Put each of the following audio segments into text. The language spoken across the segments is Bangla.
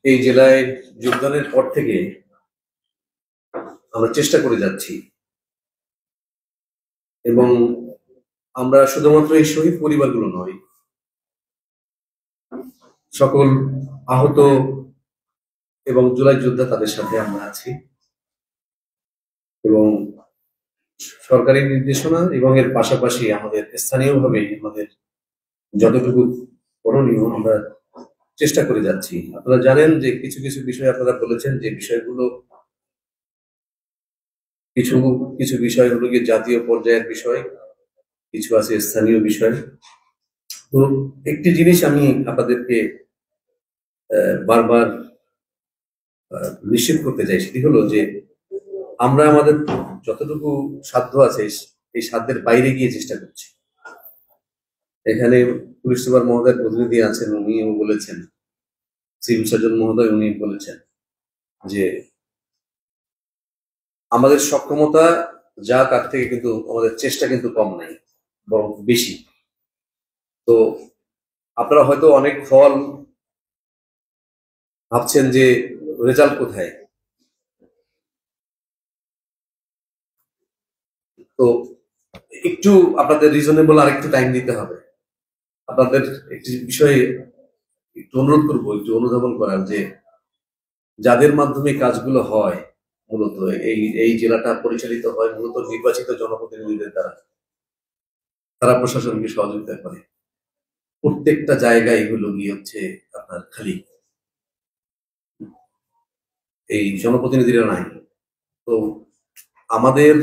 এই জেলায় যোগদানের পর থেকে আমরা চেষ্টা করে যাচ্ছি এবং আমরা শুধুমাত্র এই শহীদ পরিবারগুলো নয়, সকল আহত এবং জুলাই যোদ্ধা তাদের সাথে আমরা আছি এবং সরকারি নির্দেশনা এবং এর পাশাপাশি আমাদের স্থানীয়ভাবে আমাদের যতটুকু করণীয় আমরা চেষ্টা করে যাচ্ছি। আপনারা জানেন যে কিছু কিছু বিষয় আপনারা বলেছেন যে বিষয়গুলো কিছু কিছু বিষয় হলো গিয়ে জাতীয় পর্যায়ের বিষয়, কিছু আছে স্থানীয় বিষয়। তো একটি জিনিস আমি আপনাদেরকে বারবার নিশ্চিত করতে চাই, সেটি হলো যে আমরা আমাদের যতটুকু সাধ্য আছে এই সাধ্যের বাইরে গিয়ে চেষ্টা করছি। এখানে পুলিশ সুপার মহোদয়ের প্রতিনিধি আছেন, উনিও বলেছেন, সিভিল সার্জন মহোদয় উনি বলেছেন যে আমাদের সক্ষমতা যা তার থেকে কিন্তু আমাদের চেষ্টা কিন্তু কম নাই, বরং বেশি। তো আপনারা হয়তো অনেক ফল ভাবছেন যে রেজাল্ট কোথায়, তো একটু আপনাদের রিজনেবল আর একটু টাইম দিতে হবে। আপনাদের একটি বিষয়ে একটু অনুরোধ করবো, একটু অনুধাবন করার, যে যাদের মাধ্যমে কাজগুলো হয়, মূলত এই জেলাটা পরিচালিত হয় মূলত নির্বাচিত জনপ্রতিনিধিদের দ্বারা, তারা প্রশাসনকে সহযোগিতা করে। প্রত্যেকটা জায়গায় এগুলো গিয়ে হচ্ছে আপনার খালি এই জনপ্রতিনিধিরা নাই। তো আমাদের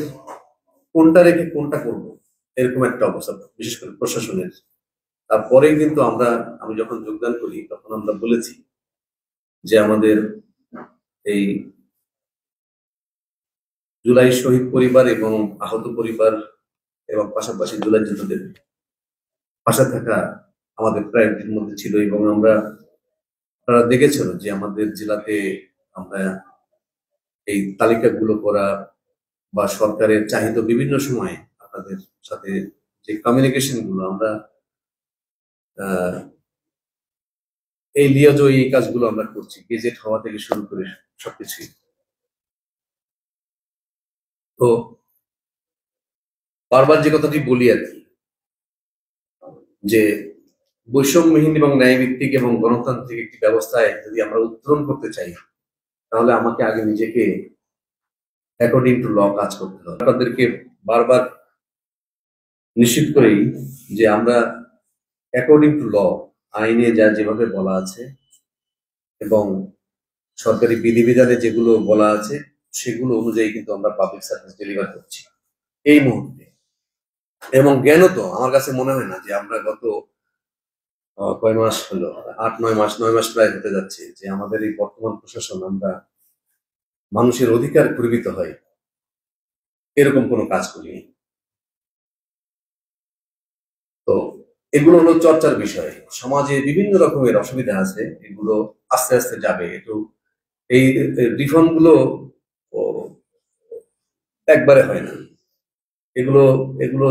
কোনটা রেখে কোনটা করব, এরকম একটা অবস্থা বিশেষ করে প্রশাসনের। তারপরে কিন্তু আমি যখন যোগদান করি তখন আমরা বলেছি যে আমাদের এই জুলাই শহীদ পরিবার এবং আহত পরিবার এবং পাশাপাশি জুলাই যোদ্ধাদের পাশে থাকা আমাদের প্রায়োরিটির মধ্যে ছিল। এবং আপনারা দেখেছেন যে আমাদের জেলাতে আমরা এই তালিকাগুলো করা বা সরকারের চাহিদা বিভিন্ন সময়ে আপনাদের সাথে যে কমিউনিকেশন গুলো আমরা এই লিয়াজো এই কাজগুলো আমরা করছি, গেজেট হওয়া থেকে শুরু করে সবকিছুই। তো বারবার যে কথাটি বলি আর কি, যে বৈষম্যহীন এবং ন্যায়ভিত্তিক এবং গণতান্ত্রিক একটি ব্যবস্থায় যদি আমরা উত্তরণ করতে চাই, তাহলে আমাকে আগে নিজেকে অ্যাকর্ডিং টু ল কাজ করতে হবে। আপনাদেরকে বারবার নিশ্চিত করেই যে আমরা অ্যাকর্ডিং টু ল, আইনে যা যেভাবে বলা আছে এবং সরকারি বিধিবিধানে যেগুলো বলা আছে সেগুলো অনুযায়ী কিন্তু আমরা পাবলিক সার্ভিস ডেলিভার করছি এই মুহূর্তে। এবং জ্ঞানত আমার কাছে মনে হয় না যে আমরা গত কয় মাস হলো, 8-9 মাস প্রায় হতে যাচ্ছে, যে আমাদের এই বর্তমান প্রশাসন আমরা মানুষের অধিকার পরিমিত হয় এরকম কোনো কাজ করিনি। তো এগুলো হলো চর্চার বিষয়। সমাজে বিভিন্ন রকমের অসুবিধা আছে, এগুলো আস্তে আস্তে যাবে। একটু এই রিফর্ম গুলো একবারে হয় না, এগুলো এগুলো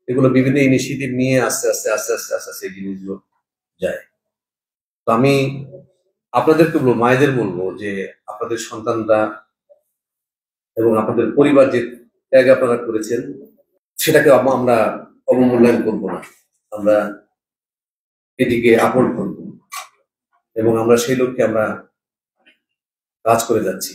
এগুলো বিভিন্ন ইনিশিয়েটিভ নিয়ে আস্তে আস্তে আস্তে আস্তে আস্তে আস্তে এই জিনিসগুলো যায়। তো আমি আপনাদেরকে বলবো, মায়েদের বলবো, যে আপনাদের সন্তানরা এবং আপনাদের পরিবার যে ত্যাগ আপনারা করেছেন সেটাকে আমরা অবমূল্যায়ন করবো না, আমরা এটিকে আপন করব এবং আমরা সেই লক্ষ্যে আমরা কাজ করে যাচ্ছি।